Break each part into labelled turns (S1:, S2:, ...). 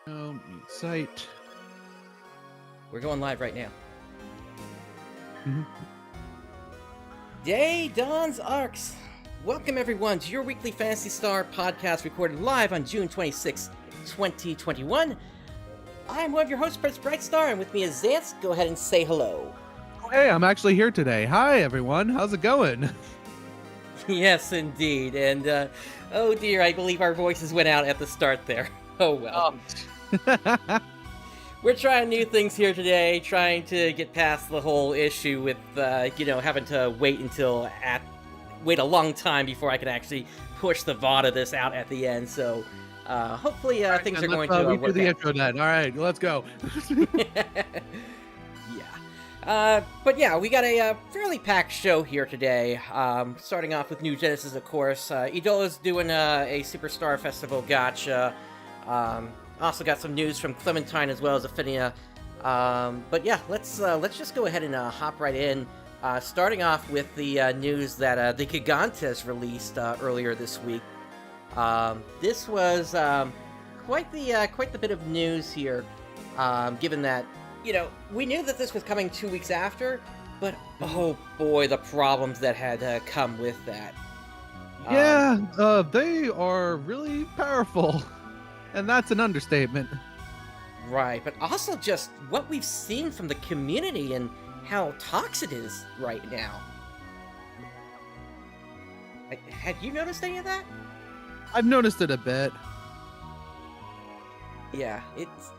S1: Meet site.
S2: We're going live right now.
S1: Mhm.
S2: Dawns ARKS. Welcome everyone to your weekly Phantasy Star podcast recorded live on June 26, 2021. I'm one of your hosts, PrinceBrightstar, and with me is Zance. Go ahead and say hello.
S1: Oh, hey, I'm actually here today. Hi, everyone. How's it going?
S2: Yes, indeed. And, oh dear, I believe our voices went out at the start there. Oh well. We're trying new things here today, trying to get past the whole issue with, having to wait a long time before I can actually push the VOD of this out at the end. So, hopefully, things are going to
S1: we
S2: work
S1: do the
S2: out.
S1: intro then. All right, let's go.
S2: But yeah, we got a fairly packed show here today. Starting off with New Genesis, of course. Idola's doing a Superstar Festival Gacha. Also got some news from Clementine as well as Ephinea. But yeah, let's just go ahead and hop right in. Starting off with the news that the Gigantix released earlier this week. This was quite the bit of news here, given that we knew that this was coming 2 weeks after, but oh boy, the problems that had come with that.
S1: Yeah, they are really powerful, and that's an understatement.
S2: Right, but also just what we've seen from the community and how toxic it is right now. Had you noticed any of that?
S1: I've noticed it a bit.
S2: Yeah, it's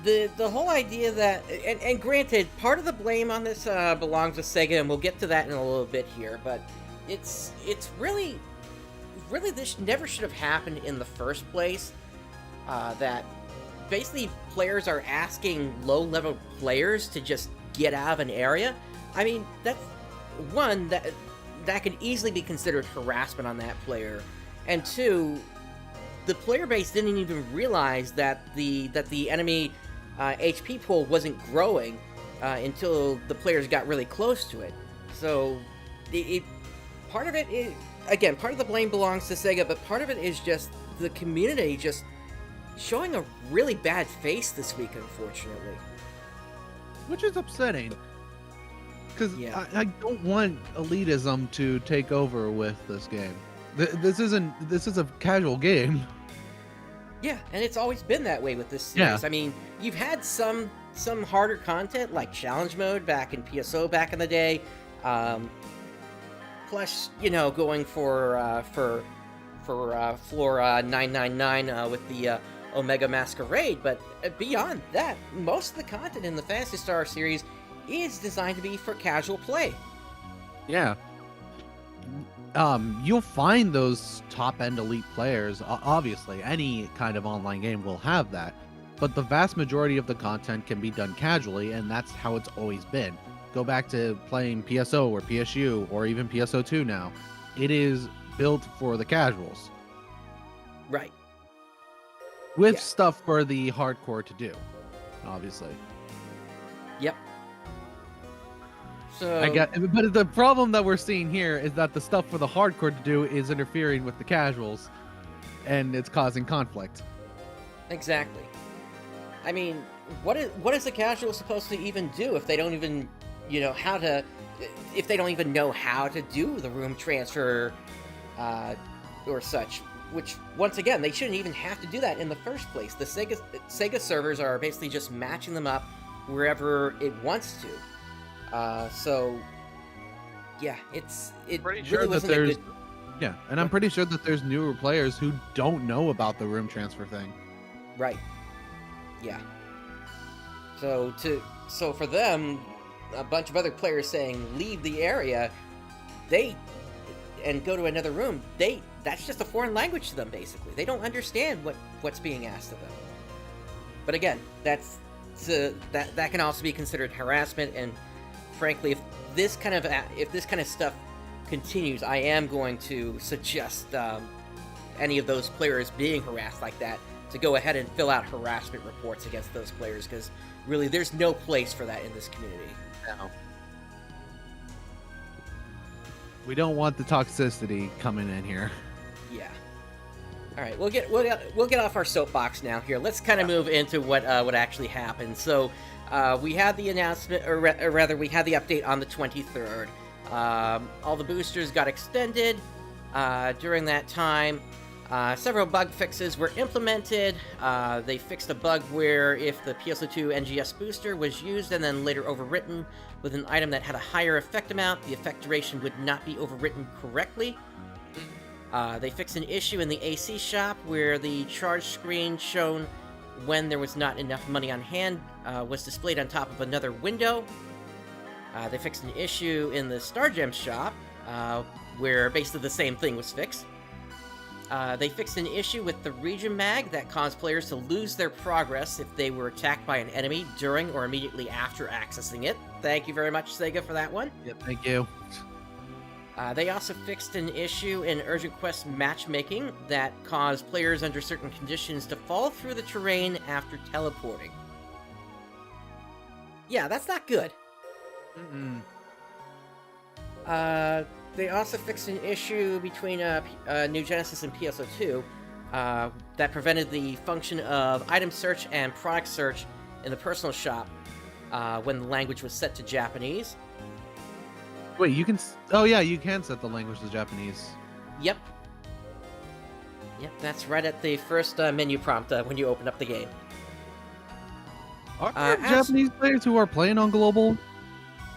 S2: the whole idea that, and granted, part of the blame on this belongs to Sega, and we'll get to that in a little bit here, but it's really this never should have happened in the first place. That basically players are asking low-level players to just get out of an area. I mean, that's one that could easily be considered harassment on that player, and two, the player base didn't even realize that the enemy HP pool wasn't growing until the players got really close to it. So, part of it is, again, part of the blame belongs to Sega, but part of it is just the community just showing a really bad face this week, unfortunately.
S1: Which is upsetting. Because
S2: Yeah.
S1: I don't want elitism to take over with this game. This is a casual game.
S2: Yeah, and it's always been that way with this series.
S1: Yeah.
S2: I mean, you've had some harder content like challenge mode back in PSOBB back in the day. Plus, going for floor 999 with the Omega Masquerade. But beyond that, most of the content in the Phantasy Star series is designed to be for casual play.
S1: Yeah. You'll find those top-end elite players. Obviously, any kind of online game will have that. But the vast majority of the content can be done casually, and that's how it's always been. Go back to playing PSO or PSU or even PSO2 now. It is built for the casuals.
S2: Right.
S1: With stuff for the hardcore to do, obviously.
S2: Yep. So
S1: But the problem that we're seeing here is that the stuff for the hardcore to do is interfering with the casuals, and it's causing conflict.
S2: Exactly. I mean, what is the casual supposed to even do if they don't even, if they don't even know how to do the room transfer, or such? Which, once again, they shouldn't even have to do that in the first place. The Sega servers are basically just matching them up wherever it wants to. So, yeah, it
S1: Pretty
S2: really
S1: sure
S2: wasn't
S1: that
S2: a
S1: there's
S2: good...
S1: Yeah, and I'm pretty sure that there's newer players who don't know about the room transfer thing.
S2: Right. Yeah. So for them, a bunch of other players saying leave the area, and go to another room, that's just a foreign language to them, basically. They don't understand what's being asked of them. But again, that can also be considered harassment, and frankly, if this kind of stuff continues, I am going to suggest any of those players being harassed like that to go ahead and fill out harassment reports against those players, because really, there's no place for that in this community.
S1: No. We don't want the toxicity coming in here.
S2: Yeah. All right, we'll get off our soapbox now. Here, let's kind of move into what actually happened. So, we had the announcement, or rather, we had the update on the 23rd. All the boosters got extended during that time. Several bug fixes were implemented. They fixed a bug where if the PSO2 NGS booster was used and then later overwritten with an item that had a higher effect amount, the effect duration would not be overwritten correctly. They fixed an issue in the AC shop where the charge screen shown when there was not enough money on hand was displayed on top of another window. They fixed an issue in the Star Gem shop where basically the same thing was fixed. They fixed an issue with the region mag that caused players to lose their progress if they were attacked by an enemy during or immediately after accessing it. Thank you very much, Sega, for that one.
S1: Yep, thank you.
S2: They also fixed an issue in Urgent Quest matchmaking that caused players under certain conditions to fall through the terrain after teleporting. Yeah, that's not good. They also fixed an issue between New Genesis and PSO2 that prevented the function of item search and product search in the personal shop when the language was set to Japanese.
S1: Wait, you can... Oh, yeah, you can set the language to Japanese.
S2: Yep. Yep, that's right at the first menu prompt when you open up the game.
S1: Are there Japanese players who are playing on Global?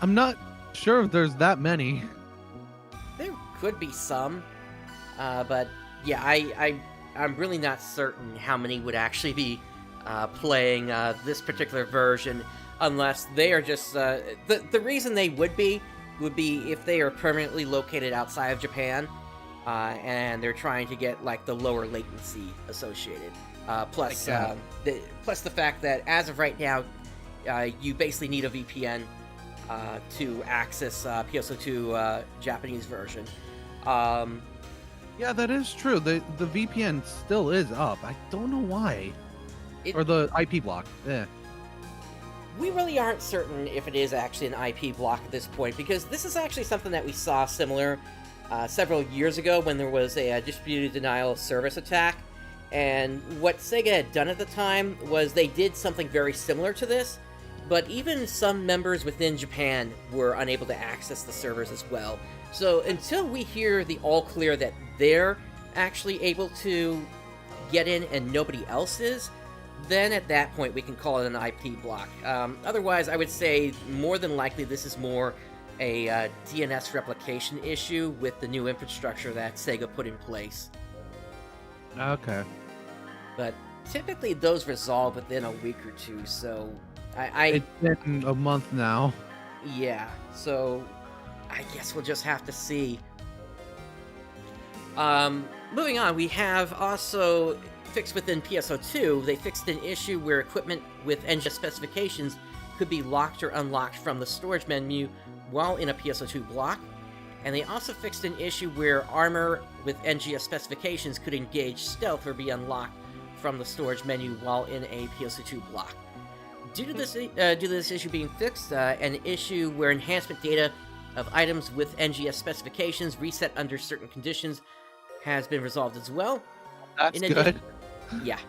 S1: I'm not sure if there's that many.
S2: There could be some, but yeah, I'm really not certain how many would actually be playing this particular version, unless they are just... The reason they would be if they are permanently located outside of Japan, and they're trying to get like the lower latency associated. Plus the fact that as of right now, you basically need a VPN to access PSO2 Japanese version.
S1: Yeah, that is true. The VPN still is up. I don't know why. Or the IP block. Yeah.
S2: We really aren't certain if it is actually an IP block at this point, because this is actually something that we saw similar several years ago when there was a distributed denial of service attack. And what Sega had done at the time was they did something very similar to this, but even some members within Japan were unable to access the servers as well. So until we hear the all clear that they're actually able to get in and nobody else is, then at that point we can call it an IP block. Otherwise, I would say more than likely this is more a DNS replication issue with the new infrastructure that Sega put in place.
S1: Okay.
S2: But typically those resolve within a week or two, so
S1: It's been a month now.
S2: Yeah, so I guess we'll just have to see. Moving on, we have also fixed within PSO2, they fixed an issue where equipment with NGS specifications could be locked or unlocked from the storage menu while in a PSO2 block. And they also fixed an issue where armor with NGS specifications could engage stealth or be unlocked from the storage menu while in a PSO2 block. Due to this issue being fixed, an issue where enhancement data of items with NGS specifications reset under certain conditions has been resolved as well.
S1: That's good.
S2: Yeah.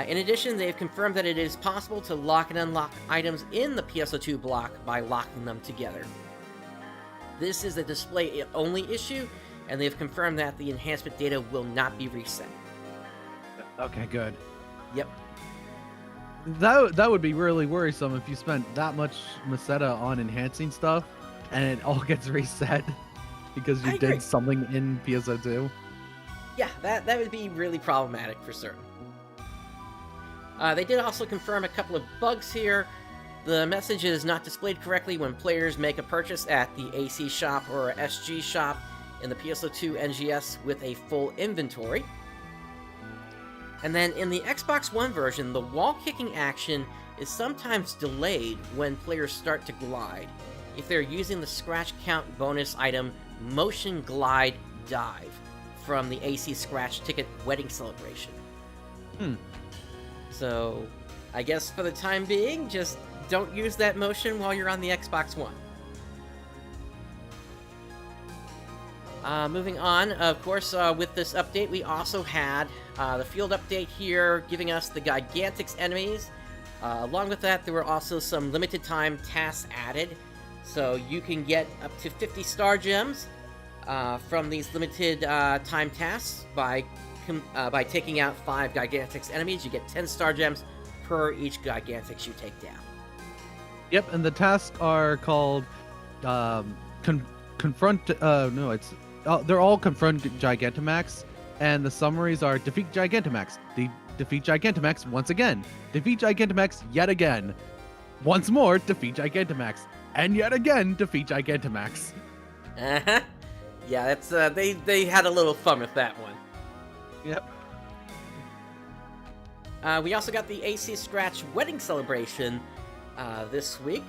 S2: In addition, they've confirmed that it is possible to lock and unlock items in the PSO2 block by locking them together. This is a display-only issue, and they've confirmed that the enhancement data will not be reset.
S1: Okay, good.
S2: Yep.
S1: That would be really worrisome if you spent that much Meseta on enhancing stuff, and it all gets reset because you did something in PSO2.
S2: Yeah, that would be really problematic for certain. They did also confirm a couple of bugs here. The message is not displayed correctly when players make a purchase at the AC shop or SG shop in the PSO2 NGS with a full inventory. And then in the Xbox One version, the wall kicking action is sometimes delayed when players start to glide, if they're using the scratch count bonus item Motion Glide Dive from the AC Scratch Ticket Wedding Celebration. So, I guess for the time being, just don't use that motion while you're on the Xbox One. Moving on, of course, with this update, we also had the field update here, giving us the Gigantix enemies. Along with that, there were also some limited time tasks added, so you can get up to 50 star gems from these limited time tasks by taking out 5 Gigantix enemies. You get 10 star gems per each Gigantix you take down.
S1: Yep, and the tasks are called confront. They're all confront Gigantamax, and the summaries are defeat Gigantamax, defeat Gigantamax once again, defeat Gigantamax yet again, once more defeat Gigantamax, and yet again defeat Gigantamax.
S2: Uh-huh. Yeah, that's they had a little fun with that one.
S1: Yep.
S2: We also got the AC Scratch Wedding Celebration this week.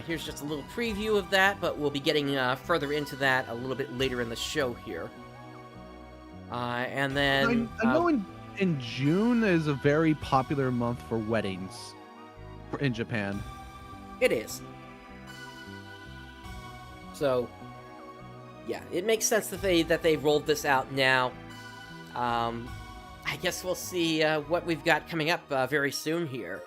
S2: Here's just a little preview of that, but we'll be getting further into that a little bit later in the show here. And then...
S1: I know in June is a very popular month for weddings in Japan.
S2: It is. So, yeah, it makes sense that they rolled this out now. I guess we'll see what we've got coming up very soon here.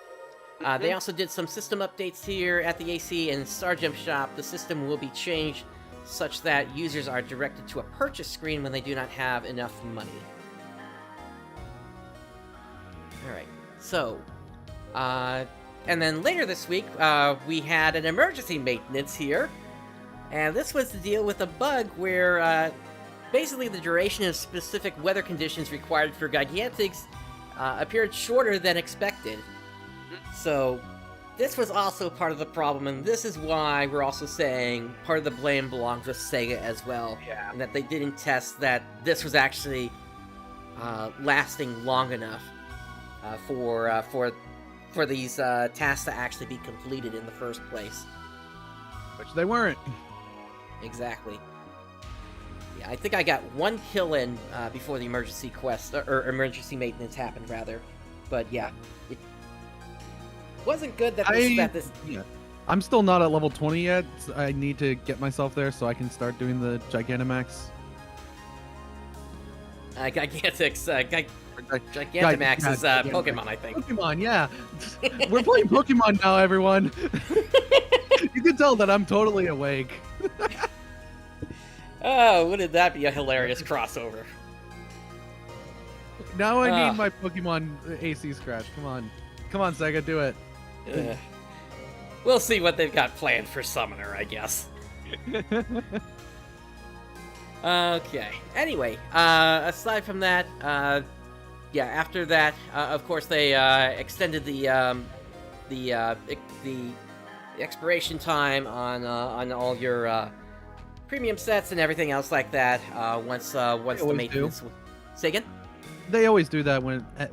S2: They also did some system updates here at the AC and Star Gem Shop. The system will be changed such that users are directed to a purchase screen when they do not have enough money. Alright, so, and then later this week, we had an emergency maintenance here, and this was to deal with a bug where, basically the duration of specific weather conditions required for Gigantix appeared shorter than expected. So, this was also part of the problem, and this is why we're also saying part of the blame belongs with Sega as well.
S1: Yeah.
S2: And that they didn't test that this was actually lasting long enough for these tasks to actually be completed in the first place.
S1: Which they weren't.
S2: Exactly. Yeah, I think I got 1 kill in before the emergency quest, or emergency maintenance happened, rather. But yeah, it wasn't good that this...
S1: Yeah. I'm still not at level 20 yet. So I need to get myself there so I can start doing the Gigantamax.
S2: Gigantix, Gigantamax is Pokemon, I think.
S1: Pokemon, yeah. We're playing Pokemon now, everyone. You can tell that I'm totally awake.
S2: Oh, wouldn't that be a hilarious crossover?
S1: Now I need my Pokemon AC Scratch. Come on, Sega, do it.
S2: We'll see what they've got planned for Summoner, I guess. Okay. Anyway, aside from that, yeah. After that, of course, they extended the expiration time on all your premium sets and everything else like that. Once the maintenance. Say again?
S1: They always do that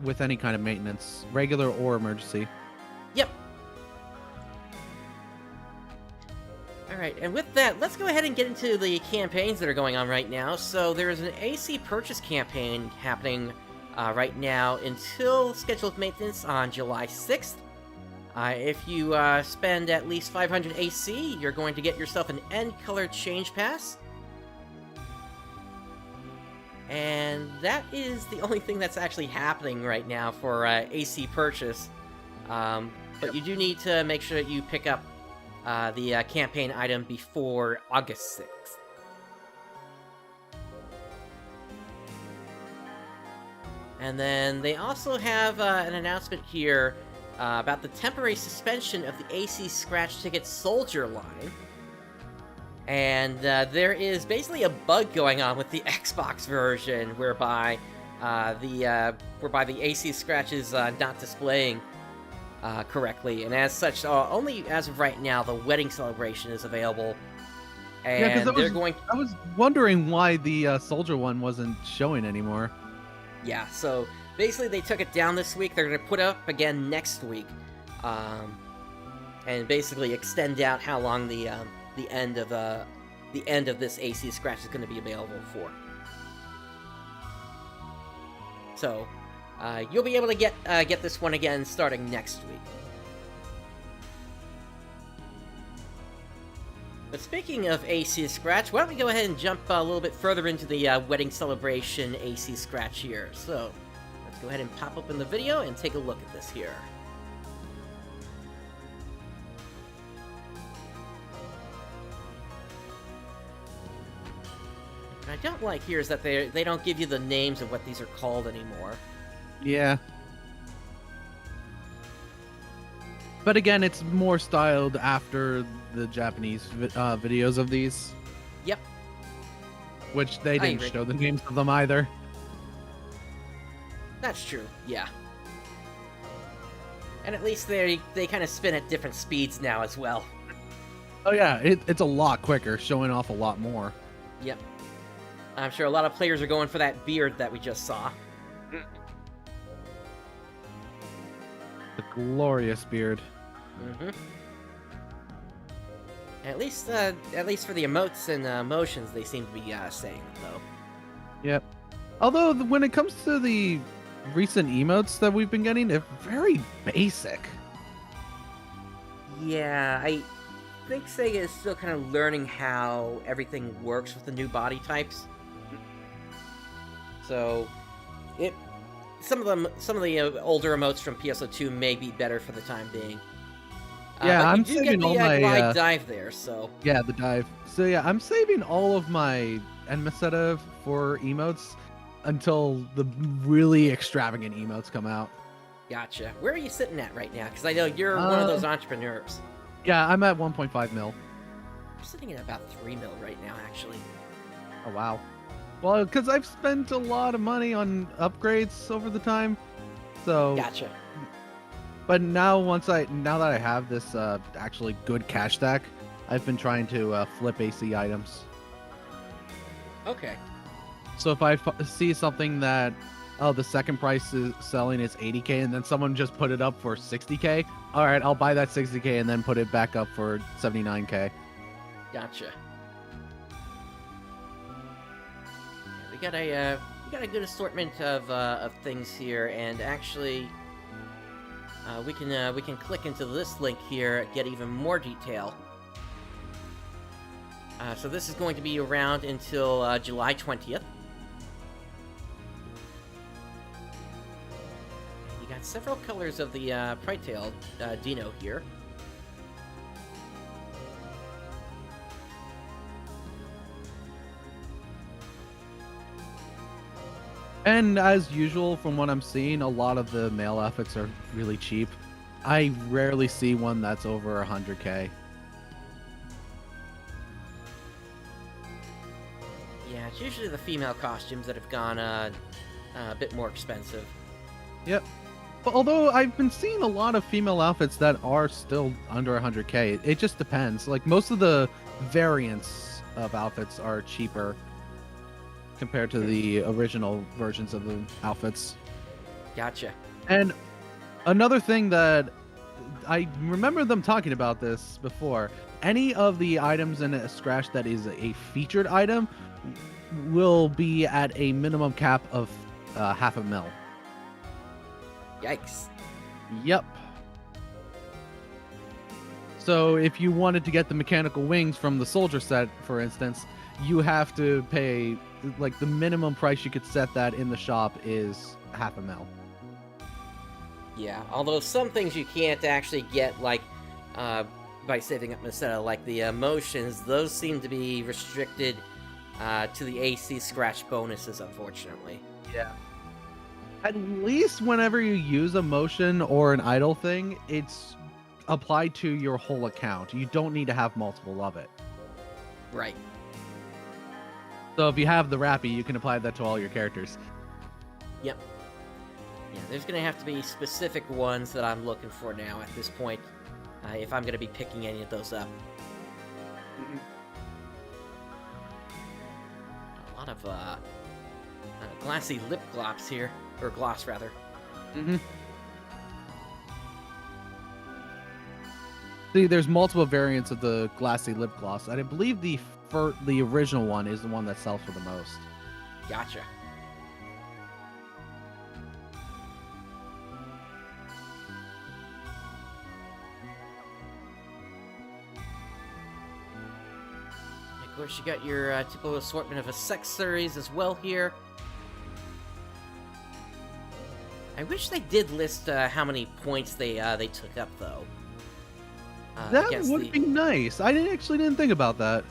S1: with any kind of maintenance, regular or emergency.
S2: Yep. Alright, and with that, let's go ahead and get into the campaigns that are going on right now. So there is an AC purchase campaign happening right now until scheduled maintenance on July 6th. If you spend at least 500 AC, you're going to get yourself an End Color Change Pass. And that is the only thing that's actually happening right now for AC purchase. But you do need to make sure that you pick up the campaign item before August 6th. And then they also have an announcement here about the temporary suspension of the AC Scratch Ticket Soldier line. And there is basically a bug going on with the Xbox version whereby the AC Scratch is not displaying correctly, and as such, only as of right now, the wedding celebration is available. And I was
S1: wondering why the soldier one wasn't showing anymore.
S2: Yeah, so basically they took it down this week. They're going to put it up again next week, and basically extend out how long the end of this AC Scratch is going to be available for. So, you'll be able to get this one again starting next week. But speaking of AC Scratch, why don't we go ahead and jump a little bit further into the wedding celebration AC Scratch here. So, let's go ahead and pop open the video and take a look at this here. What I don't like here is that they don't give you the names of what these are called anymore.
S1: Yeah. But again, it's more styled after the Japanese videos of these.
S2: Yep.
S1: Which they didn't
S2: agree.
S1: show the names of them either.
S2: That's true, yeah. And at least they kind of spin at different speeds now as well.
S1: Oh yeah, it's a lot quicker, showing off a lot more.
S2: Yep. I'm sure a lot of players are going for that beard that we just saw.
S1: The glorious beard.
S2: Mm-hmm. At least for the emotes and motions, they seem to be saying it, though.
S1: Yep. Although when it comes to the recent emotes that we've been getting, they're very basic.
S2: Yeah, I think Sega is still kind of learning how everything works with the new body types. So, some of the older emotes from PSO2 may be better for the time being.
S1: Yeah, I'm
S2: but you do
S1: saving
S2: get
S1: all
S2: the
S1: my
S2: glide dive there, so
S1: yeah, the dive. So yeah, I'm saving all of my Enmaseta for emotes until the really extravagant emotes come out.
S2: gotcha. Where are you sitting at right now? Because I know you're one of those entrepreneurs.
S1: Yeah, I'm at 1.5 mil.
S2: I'm sitting at about 3 mil right now, actually.
S1: Oh wow. Well, because I've spent a lot of money on upgrades over the time, so.
S2: Gotcha.
S1: But now, now that I have this actually good cash stack, I've been trying to flip AC items.
S2: Okay.
S1: So if I see something that, oh, the second price is selling is 80k, and then someone just put it up for 60k, all right, I'll buy that 60k and then put it back up for 79k.
S2: Gotcha. Yeah, we got a good assortment of things here, and actually, we can click into this link here, get even more detail. So this is going to be around until July 20th. You got several colors of the Pride-Tail Dino here.
S1: And as usual, from what I'm seeing, a lot of the male outfits are really cheap. I rarely see one that's over 100k.
S2: Yeah, it's usually the female costumes that have gone a bit more expensive.
S1: Yep. But although I've been seeing a lot of female outfits that are still under 100k, it just depends. Like most of the variants of outfits are cheaper compared to the original versions of the outfits.
S2: Gotcha.
S1: And another thing that I remember them talking about this before, any of the items in a scratch that is a featured item will be at a minimum cap of $500,000.
S2: Yikes.
S1: Yep. So if you wanted to get the mechanical wings from the soldier set, for instance, you have to pay, like, the minimum price you could set that in the shop is $500,000.
S2: Yeah, although some things you can't actually get, like, by saving up Maseta, like the motions, those seem to be restricted to the AC scratch bonuses, unfortunately.
S1: Yeah. At least whenever you use a motion or an idle thing, it's applied to your whole account. You don't need to have multiple of it.
S2: Right.
S1: So if you have the Rappy, you can apply that to all your characters.
S2: Yep. Yeah, there's gonna have to be specific ones that I'm looking for now at this point, if I'm gonna be picking any of those up. A lot of glassy lip gloss here, or gloss rather.
S1: See, there's multiple variants of the glassy lip gloss, and I believe the original one is the one that sells for the most.
S2: Gotcha. Of course, you got your typical assortment of accessories as well here. I wish they did list how many points they took up, though.
S1: That would be nice. I actually didn't think about that.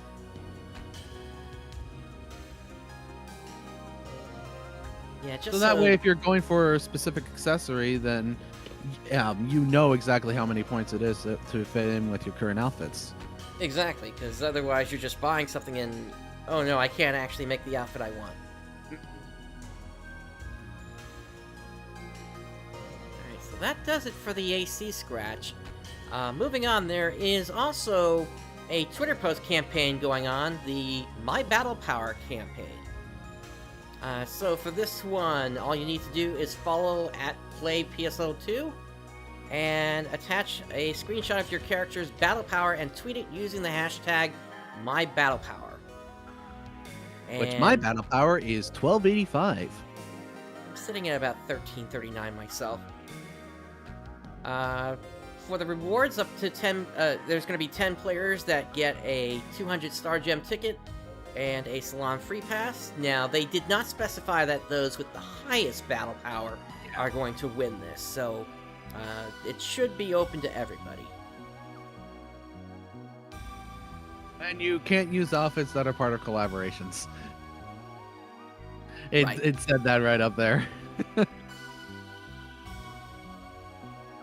S2: Yeah, just
S1: so that way, if you're going for a specific accessory, then you know exactly how many points it is to fit in with your current outfits.
S2: Exactly, because otherwise you're just buying something and, oh no, I can't actually make the outfit I want. Alright, so that does it for the AC scratch. Moving on, there is also a Twitter post campaign going on, the My Battle Power campaign. So for this one, all you need to do is follow @PlayPSO2 and attach a screenshot of your character's battle power and tweet it using the hashtag MyBattlePower.
S1: Which my battle power is 1285.
S2: I'm sitting at about 1339 myself. For the rewards, up to 10, there's going to be 10 players that get a 200 Star Gem ticket and a Salon Free Pass. Now, they did not specify that those with the highest battle power are going to win this, so it should be open to everybody.
S1: And you can't use outfits that are part of collaborations. It said that right up there.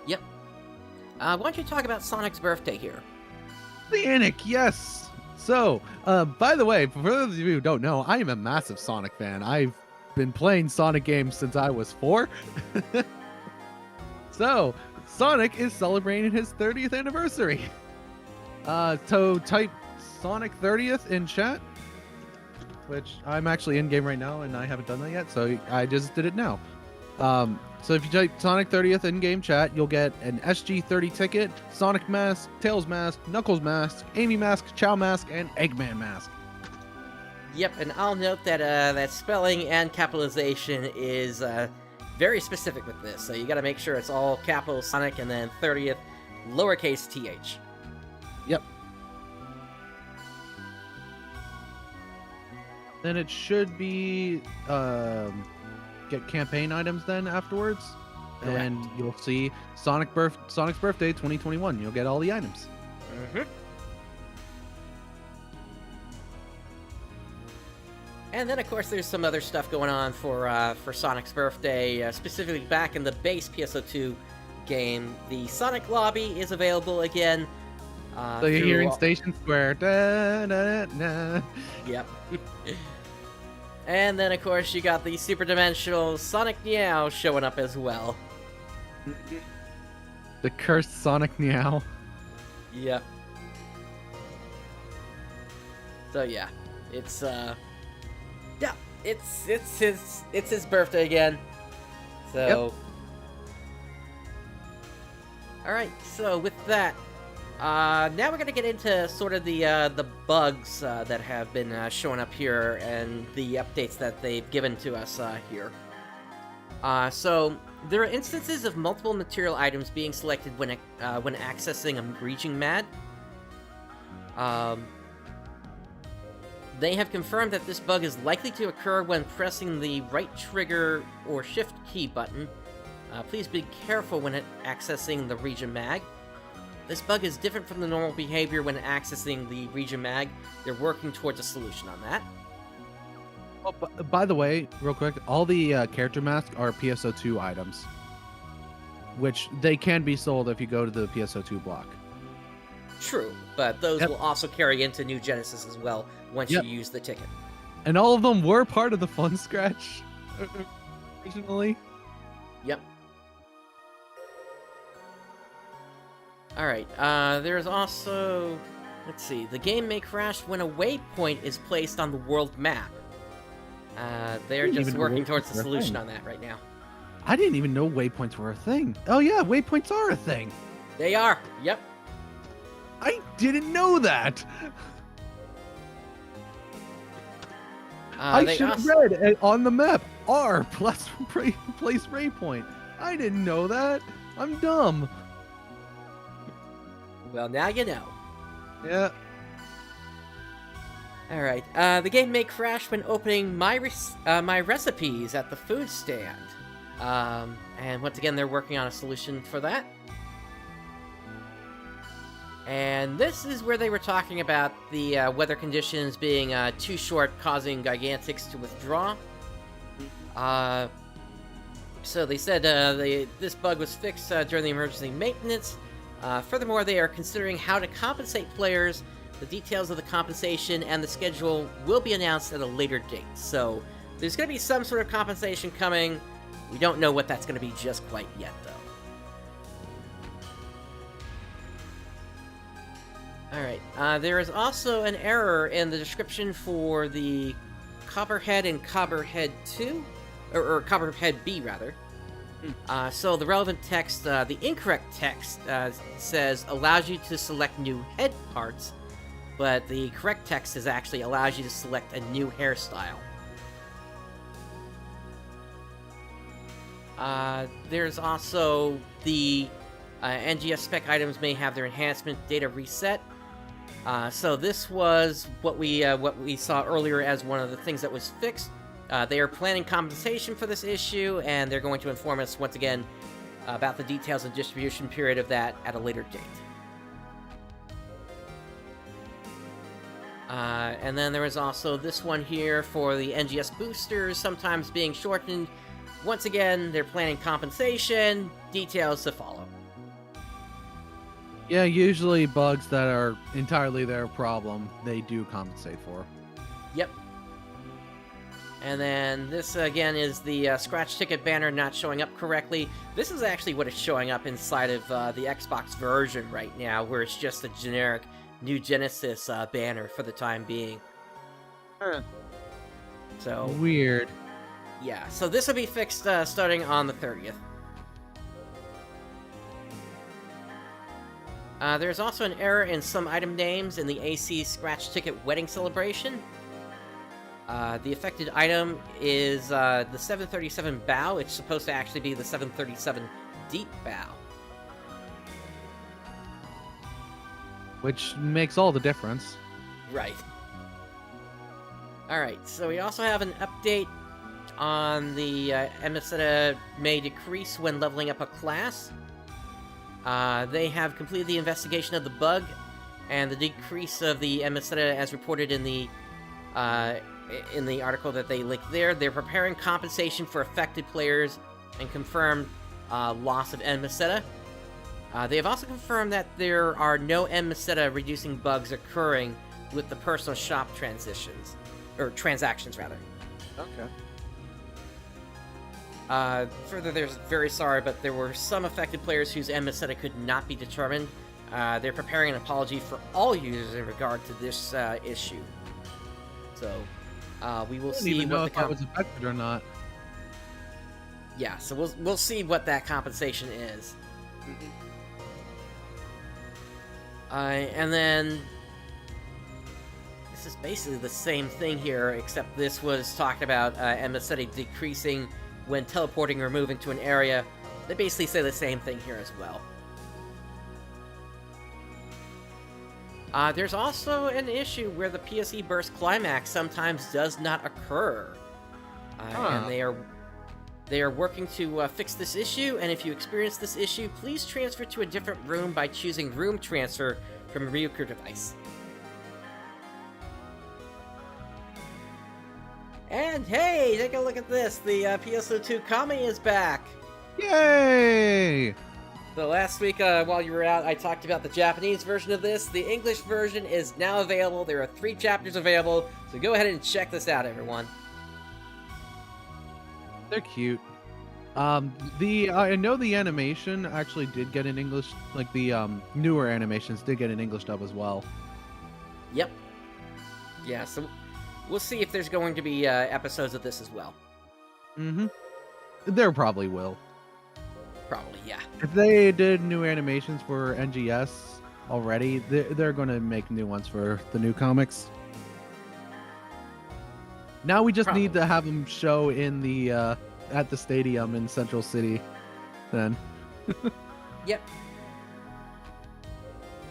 S2: Yep. Why don't you talk about Sonic's birthday here?
S1: Sonic, yes! So, by the way, for those of you who don't know, I am a massive Sonic fan. I've been playing Sonic games since I was 4. So, Sonic is celebrating his 30th anniversary. So type Sonic 30th in chat, which I'm actually in game right now and I haven't done that yet, so I just did it now. So if you type Sonic 30th in game chat, you'll get an SG30 ticket, Sonic mask, Tails mask, Knuckles mask, Amy mask, Chow mask, and Eggman mask.
S2: Yep, and I'll note that that spelling and capitalization is very specific with this, so you gotta make sure it's all capital Sonic and then 30th lowercase th.
S1: Yep. Then it should be get campaign items then afterwards.
S2: Correct.
S1: And you'll see Sonic's birthday 2021. You'll get all the items.
S2: Mm-hmm. And then, of course, there's some other stuff going on for Sonic's birthday, specifically back in the base PSO2 game. The Sonic lobby is available again.
S1: So you're hearing Station Square. Da, da, da.
S2: Yep. And then, of course, you got the super dimensional Sonic Meow showing up as well.
S1: The cursed Sonic Meow.
S2: Yep. So yeah, it's yeah, it's his birthday again. So
S1: Yep.
S2: All right, so with that, now we're gonna get into sort of the bugs that have been showing up here and the updates that they've given to us here. So there are instances of multiple material items being selected when accessing a region MAD. They have confirmed that this bug is likely to occur when pressing the right trigger or shift key button. Please be careful when accessing the region mag. This bug is different from the normal behavior when accessing the region mag. They're working towards a solution on that.
S1: Oh, by the way, real quick, all the character masks are PSO2 items, which they can be sold if you go to the PSO2 block.
S2: True, but those will also carry into New Genesis as well once you use the ticket.
S1: And all of them were part of the Fun Scratch originally.
S2: Yep. Alright, there's also... Let's see. The game may crash when a waypoint is placed on the world map. They're just working towards a solution on that right now.
S1: I didn't even know waypoints were a thing. Oh yeah, waypoints are a thing.
S2: They are. Yep.
S1: I didn't know that. I should have read on the map R plus place waypoint. I didn't know that. I'm dumb.
S2: Well, now you know.
S1: Yeah.
S2: All right. The game may crash when opening my recipes at the food stand. And once again, they're working on a solution for that. And this is where they were talking about the weather conditions being too short, causing Gigantix to withdraw. So they said this bug was fixed during the emergency maintenance. Furthermore, they are considering how to compensate players. The details of the compensation and the schedule will be announced at a later date. So there's going to be some sort of compensation coming. We don't know what that's going to be just quite yet, though. Alright, there is also an error in the description for the Copperhead and Copperhead 2, or Copperhead B, rather. So the relevant text, the incorrect text, says allows you to select new head parts, but the correct text is actually allows you to select a new hairstyle. There's also the NGS spec items may have their enhancement data reset. So this was what we saw earlier as one of the things that was fixed. They are planning compensation for this issue, and they're going to inform us once again about the details and distribution period of that at a later date. And then there is also this one here for the NGS boosters, sometimes being shortened. Once again, they're planning compensation, details to follow.
S1: Yeah, usually bugs that are entirely their problem, they do compensate for.
S2: Yep. And then this, again, is the scratch ticket banner not showing up correctly. This is actually what is showing up inside of the Xbox version right now, where it's just a generic New Genesis banner for the time being. So
S1: weird.
S2: Yeah, so this will be fixed starting on the 30th. There's also an error in some item names in the AC Scratch Ticket Wedding Celebration. The affected item is the 737 bow. It's supposed to actually be the 737 deep bow.
S1: Which makes all the difference.
S2: Right. Alright, so we also have an update on the Emissetta may decrease when leveling up a class. They have completed the investigation of the bug, and the decrease of the Emissetta as reported in the article that they linked there. They're preparing compensation for affected players and confirmed loss of Emissetta. They have also confirmed that there are no Emissetta reducing bugs occurring with the personal shop transactions, rather.
S1: Okay.
S2: Further, they're very sorry, but there were some affected players whose Emissetta could not be determined. They're preparing an apology for all users in regard to this issue. So, we will see
S1: what
S2: what the
S1: was affected or not.
S2: Yeah, so we'll see what that compensation is. And then this is basically the same thing here, except this was talked about Emissetta decreasing when teleporting or moving to an area. They basically say the same thing here as well. There's also an issue where the PSE burst climax sometimes does not occur. And they are working to fix this issue, and if you experience this issue, please transfer to a different room by choosing room transfer from a Ryuker device. And hey, take a look at this! The PSO2 Kami is back!
S1: Yay!
S2: So last week, while you were out, I talked about the Japanese version of this. The English version is now available. There are 3 chapters available, so go ahead and check this out, everyone.
S1: They're cute. I know the animation actually did get an English, like the newer animations did get an English dub as well.
S2: Yep. Yeah, so we'll see if there's going to be episodes of this as well.
S1: Mm-hmm. There probably will.
S2: Probably, yeah.
S1: If they did new animations for NGS already, they're going to make new ones for the new comics. Now we just need to have them show in the at the stadium in Central City. Then.
S2: Yep.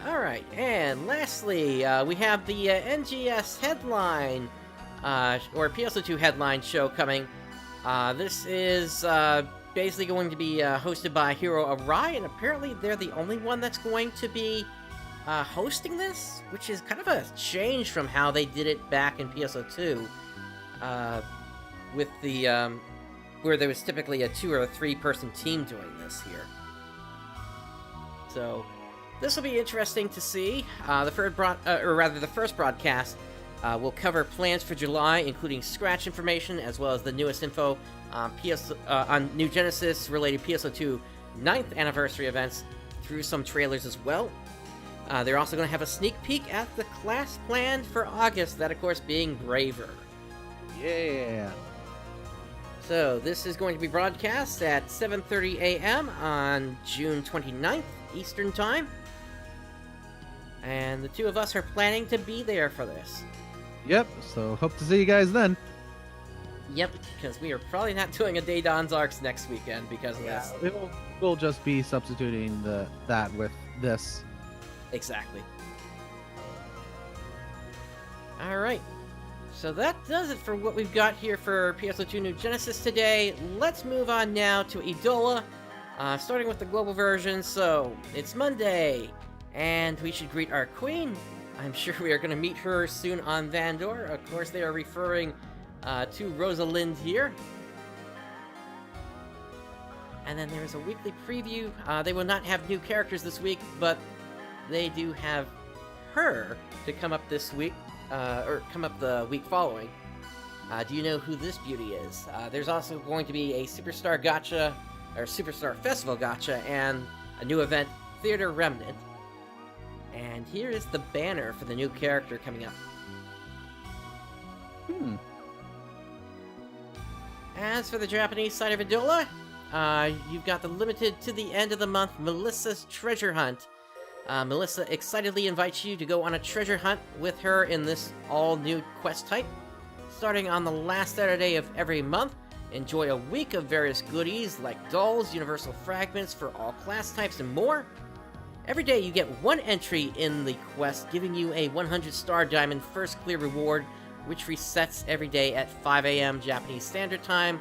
S2: Alright, and lastly, we have the NGS Headline, or PSO2 Headline show coming. This is basically going to be hosted by Hiro Arai, and apparently they're the only one that's going to be hosting this, which is kind of a change from how they did it back in PSO2, with the, where there was typically a 2 or 3 person team doing this here. So, this will be interesting to see. The first broadcast will cover plans for July, including scratch information, as well as the newest info on New Genesis related PSO2 9th anniversary events, through some trailers as well. They're also going to have a sneak peek at the class planned for August, that of course being Braver.
S1: Yeah.
S2: So this is going to be broadcast at 7:30 a.m. on June 29th Eastern Time. And the two of us are planning to be there for this.
S1: Yep, so hope to see you guys then.
S2: Yep, because we are probably not doing a day Dawns ARKS next weekend because of this.
S1: We'll just be substituting that with this.
S2: Exactly. Alright, so that does it for what we've got here for PSO2 New Genesis today. Let's move on now to Idola, starting with the global version. So, it's Monday, and we should greet our queen. I'm sure we are going to meet her soon on Vandor. Of course, they are referring to Rosalind here. And then there's a weekly preview. They will not have new characters this week, but they do have her to come up this week, or come up the week following. Do you know who this beauty is? There's also going to be a Superstar Gacha, or Superstar Festival Gacha, and a new event, Theater Remnant. And here is the banner for the new character coming up. As for the Japanese side of Idola, you've got the limited to the end of the month Melissa's Treasure Hunt. Melissa excitedly invites you to go on a treasure hunt with her in this all-new quest type. Starting on the last Saturday of every month, enjoy a week of various goodies like dolls, universal fragments for all class types, and more. Every day you get one entry in the quest, giving you a 100 Star Diamond first clear reward, which resets every day at 5 a.m. Japanese Standard Time.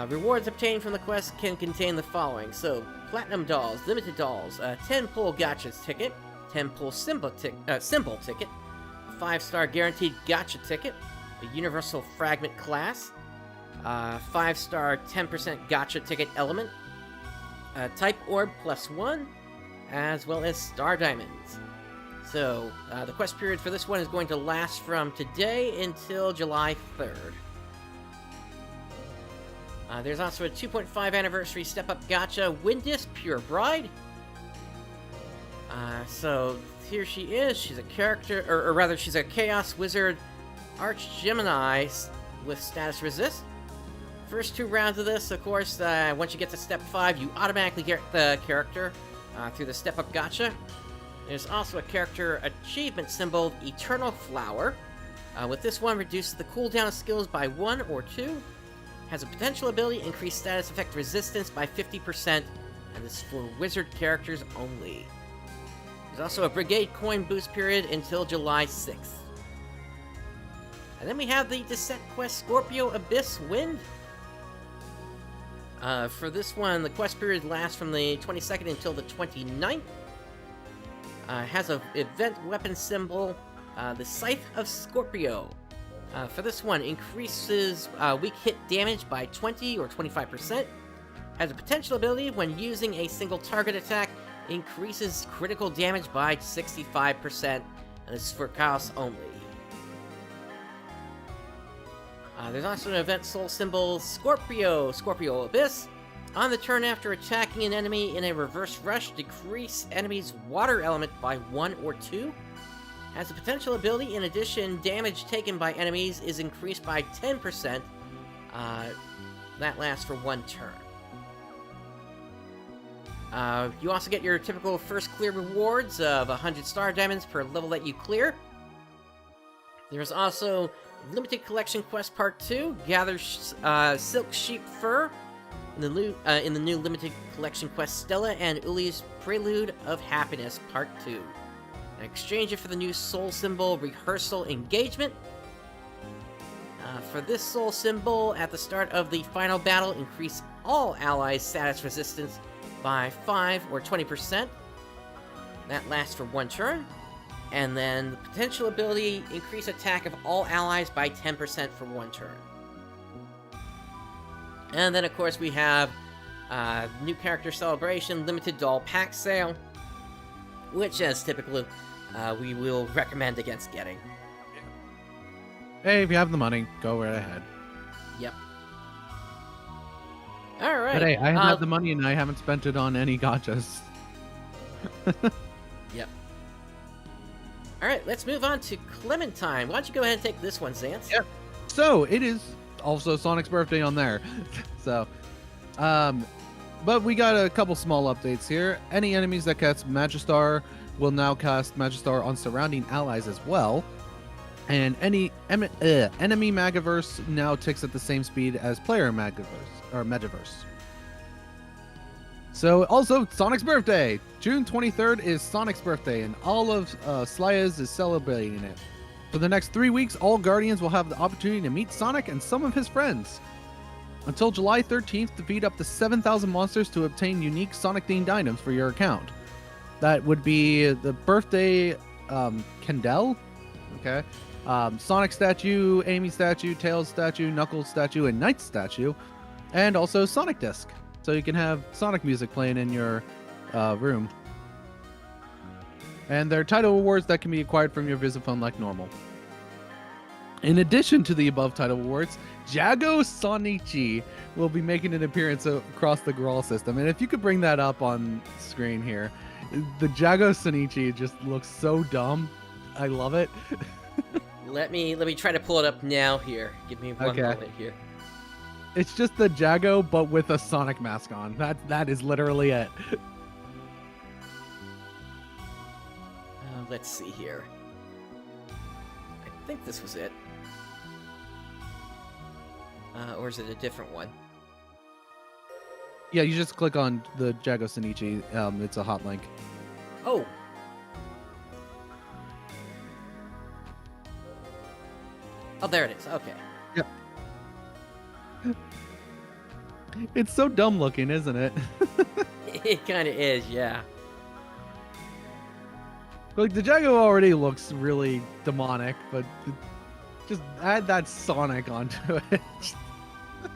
S2: Rewards obtained from the quest can contain the following. So, Platinum Dolls, Limited Dolls, a 10-pull Gacha ticket, 10-pull symbol ticket, a 5-star Guaranteed Gacha ticket, a Universal Fragment class, 5-star 10% Gacha ticket element, Type Orb +1, as well as Star Diamonds. So, the quest period for this one is going to last from today until July 3rd. There's also a 2.5 anniversary step-up gacha, Windis Pure Bride. So, here she is. She's a character, or rather, she's a Chaos Wizard Arch Gemini with status resist. First 2 rounds of this, of course, once you get to step 5, you automatically get the character through the step-up gacha. There's also a character achievement symbol, Eternal Flower. With this one, reduces the cooldown of skills by 1 or 2. Has a potential ability to increase status effect resistance by 50%, and this is for wizard characters only. There's also a Brigade coin boost period until July 6th. And then we have the Descent Quest Scorpio Abyss Wind. For this one, the quest period lasts from the 22nd until the 29th. Has an event weapon symbol, the Scythe of Scorpio. For this one, increases weak hit damage by 20 or 25%. Has a potential ability when using a single target attack, increases critical damage by 65%, and this is for Chaos only. There's also an event soul symbol, Scorpio Abyss. On the turn after attacking an enemy in a reverse rush, decrease enemy's water element by 1 or 2. Has a potential ability, in addition, damage taken by enemies is increased by 10%. That lasts for 1 turn. You also get your typical first clear rewards of 100 Star Diamonds per level that you clear. There's also Limited Collection Quest Part 2, Gather Silk Sheep Fur. in the new limited collection quest Stella and Uli's Prelude of Happiness Part 2. In exchange for the new soul symbol rehearsal engagement. For this soul symbol, at the start of the final battle, increase all allies' status resistance by 5 or 20%. That lasts for 1 turn. And then the potential ability, increase attack of all allies by 10% for 1 turn. And then, of course, we have new character celebration, limited doll pack sale, which, as typical, we will recommend against getting.
S1: Hey, if you have the money, go right ahead.
S2: Yep. All right.
S1: But hey, I have the money and I haven't spent it on any gachas.
S2: Yep. All right, let's move on to Clementine. Why don't you go ahead and take this one, Zance?
S1: Yeah. So it is also Sonic's birthday on there. So, but we got a couple small updates here. Any enemies that cast Magistar will now cast Magistar on surrounding allies as well. And any enemy Magiverse now ticks at the same speed as player Magiverse. So also Sonic's birthday. June 23rd is Sonic's birthday, and all of Slayas is celebrating it. For the next 3 weeks, all Guardians will have the opportunity to meet Sonic and some of his friends. Until July 13th, defeat up to 7,000 monsters to obtain unique Sonic-themed items for your account. That would be the birthday Kendall, okay, Sonic statue, Amy statue, Tails statue, Knuckles statue, and Knight statue, and also Sonic disc. So you can have Sonic music playing in your room. And there are title awards that can be acquired from your Visiphone like normal. In addition to the above title awards, Jago Sonichi will be making an appearance across the Grawl system. And if you could bring that up on screen here, the Jago Sonichi just looks so dumb. I love it.
S2: Let me try to pull it up now here. Give me one moment here.
S1: It's just the Jago, but with a Sonic mask on. That is literally it.
S2: Let's see here. I think this was it. Or is it a different one?
S1: Yeah, you just click on the Jago Sonichi. It's a hot link.
S2: Oh. Oh, there it is. Okay.
S1: Yep. It's so dumb looking, isn't it?
S2: It kind of is, yeah.
S1: Like, the Jago already looks really demonic, but just add that Sonic onto it.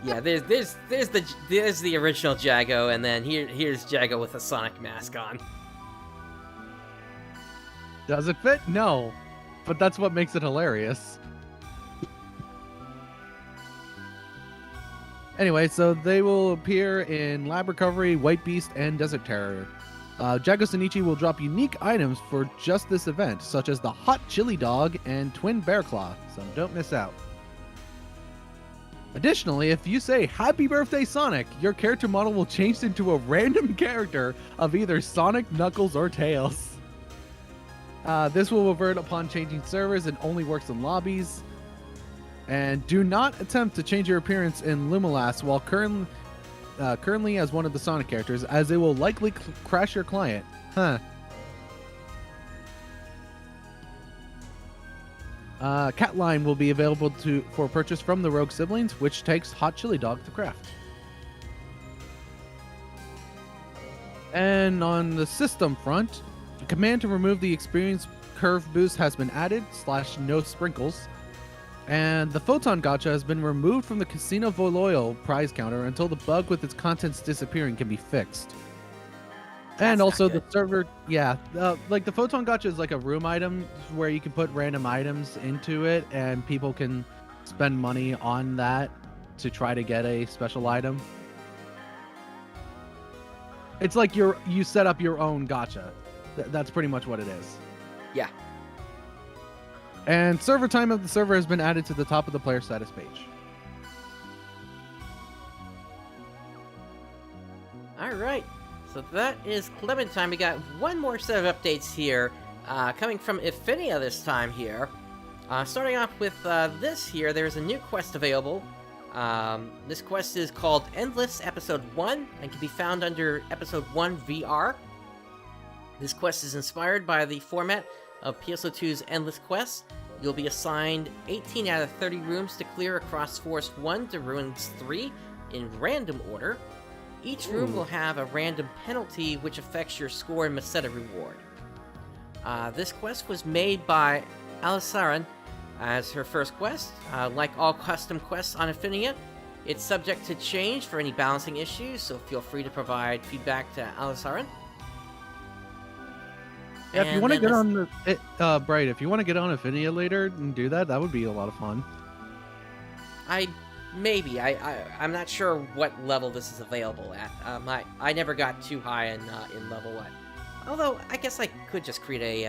S2: Yeah, there's the original Jago, and then here's Jago with a Sonic mask on.
S1: Does it fit? No, but that's what makes it hilarious. Anyway, so they will appear in Lab Recovery, White Beast, and Desert Terror. Jago Sonichi will drop unique items for just this event, such as the Hot Chili Dog and Twin Bear Claw, so don't miss out. Additionally, if you say Happy Birthday Sonic, your character model will change into a random character of either Sonic, Knuckles, or Tails. This will revert upon changing servers and only works in lobbies. And do not attempt to change your appearance in Lumilas while currently as one of the Sonic characters, as it will likely crash your client. Catline will be available for purchase from the Rogue Siblings, which takes Hot Chili Dog to craft. And on the system front, a command to remove the experience curve boost has been added, /no sprinkles. And the Photon Gacha has been removed from the Casino Voloil prize counter until the bug with its contents disappearing can be fixed. And also the server, like the Photon Gacha is like a room item where you can put random items into it and people can spend money on that to try to get a special item. It's like you set up your own gacha. That's pretty much what it is.
S2: Yeah.
S1: And server time of the server has been added to the top of the player status page.
S2: All right. So that is Clementine. We got one more set of updates here, coming from Ephinea this time here. Starting off with this here, there's a new quest available, This quest is called Endless Episode 1 and can be found under Episode 1 VR. This quest is inspired by the format of PSO2's Endless Quest. You'll be assigned 18 out of 30 rooms to clear across Forest 1 to Ruins 3 in random order. Each room will have a random penalty which affects your score and Meseta reward. This quest was made by Alisaran as her first quest. Like all custom quests on Ephinea, it's subject to change for any balancing issues, so feel free to provide feedback to Alisaran.
S1: Yeah, if you want to get on Bright, if you want to get on Ephinea later and do that, that would be a lot of fun.
S2: I'm not sure what level this is available at. I never got too high in level 1. Although I guess I could just create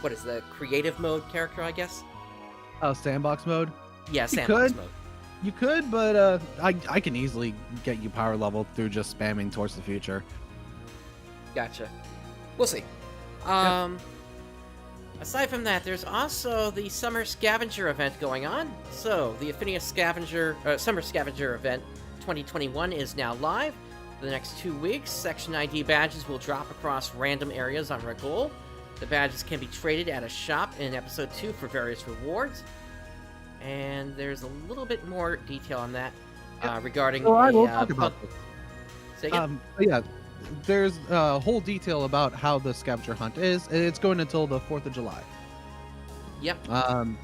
S2: what is the creative mode character? I guess. Oh,
S1: sandbox mode.
S2: Yeah, sandbox mode.
S1: You could, but I can easily get you power level through just spamming Towards the Future.
S2: Gotcha. We'll see. Aside from that, there's also the Summer Scavenger event going on. So, the Ephinea Summer Scavenger event 2021 is now live. For the next 2 weeks, Section ID badges will drop across random areas on Regol. The badges can be traded at a shop in Episode 2 for various rewards. And there's a little bit more detail on that regarding
S1: I will talk about this.
S2: Say again?
S1: Yeah. There's a whole detail about how the scavenger hunt is, and it's going until the 4th of July.
S2: Yep.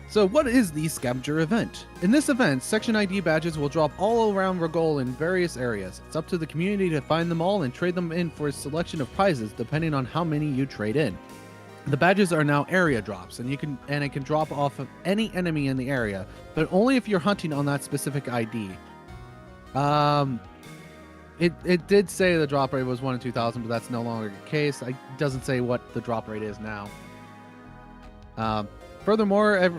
S1: So what is the scavenger event? In this event, Section ID badges will drop all around Regol in various areas. It's up to the community to find them all and trade them in for a selection of prizes, depending on how many you trade in. The badges are now area drops, and it can drop off of any enemy in the area, but only if you're hunting on that specific ID. It did say the drop rate was 1 in 2,000, but that's no longer the case. It doesn't say what the drop rate is now. Furthermore,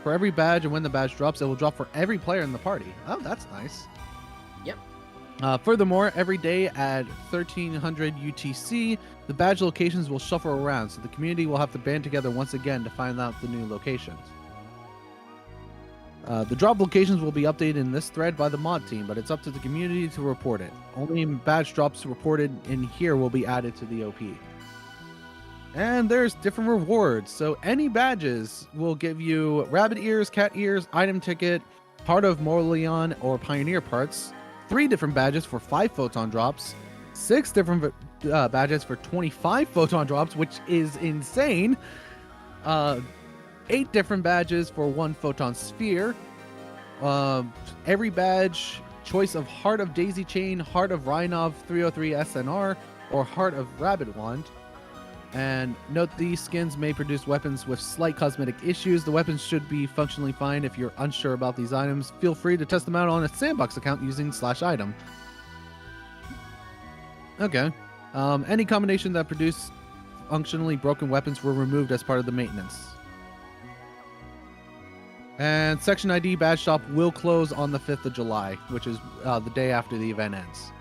S1: for every badge and when the badge drops, it will drop for every player in the party. Oh, that's nice.
S2: Yep.
S1: Furthermore, every day at 1300 UTC, the badge locations will shuffle around, so the community will have to band together once again to find out the new locations. The drop locations will be updated in this thread by the mod team, but it's up to the community to report it. Only badge drops reported in here will be added to the OP. And there's different rewards, so any badges will give you rabbit ears, cat ears, item ticket, Heart of Morleon or Pioneer parts, 3 different badges for 5 photon drops, 6 different badges for 25 photon drops, which is insane, 8 different badges for 1 photon sphere, every badge choice of Heart of Daisy Chain, Heart of Rhinov 303 SNR, or Heart of Rabbit Wand. And note these skins may produce weapons with slight cosmetic issues. The weapons should be functionally fine. If you're unsure about these items, feel free to test them out on a sandbox account using /item. Okay. Any combination that produced functionally broken weapons were removed as part of the maintenance. And Section ID badge shop will close on the 5th of July, which is the day after the event ends.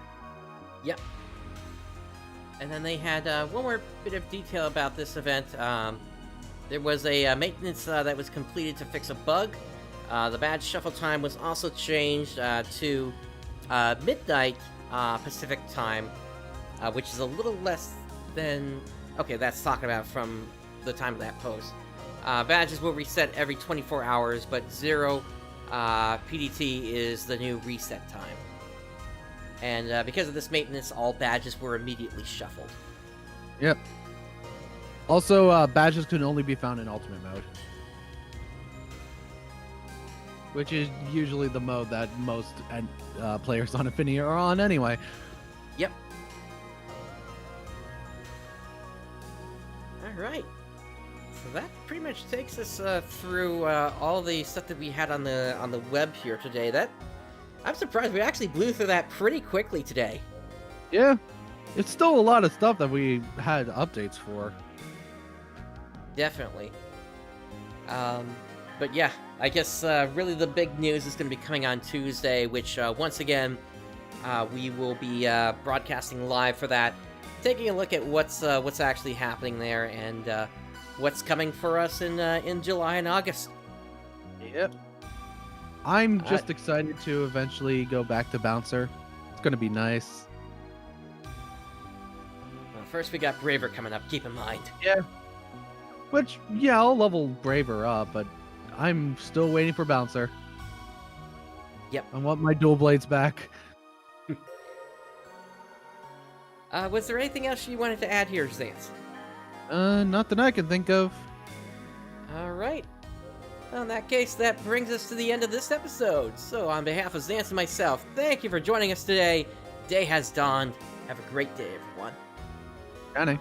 S2: Yep. And then they had one more bit of detail about this event. There was a maintenance that was completed to fix a bug. The badge shuffle time was also changed to midnight Pacific time, which is a little less than... Okay, that's talking about from the time of that post. Badges will reset every 24 hours, but 0 PDT is the new reset time. And because of this maintenance, all badges were immediately shuffled.
S1: Yep. Also, badges can only be found in Ultimate mode, which is usually the mode that most players on Ephinea are on anyway.
S2: Yep. All right. So that pretty much takes us through all the stuff that we had on the web here today. I'm surprised we actually blew through that pretty quickly today.
S1: Yeah, it's still a lot of stuff that we had updates for.
S2: Definitely. But yeah, I guess really the big news is going to be coming on Tuesday, which once again we will be broadcasting live for that, taking a look at what's actually happening there and what's coming for us in July and August.
S1: Yep. I'm just excited to eventually go back to Bouncer. It's gonna be nice.
S2: Well, first we got Braver coming up, keep in mind.
S1: Yeah. Which, yeah, I'll level Braver up, but I'm still waiting for Bouncer.
S2: Yep.
S1: I want my dual blades back.
S2: Was there anything else you wanted to add here, Zance?
S1: Not that I can think of.
S2: Alright. Well, in that case, that brings us to the end of this episode. So, on behalf of Zance and myself, thank you for joining us today. Day has dawned. Have a great day, everyone.
S1: Annie.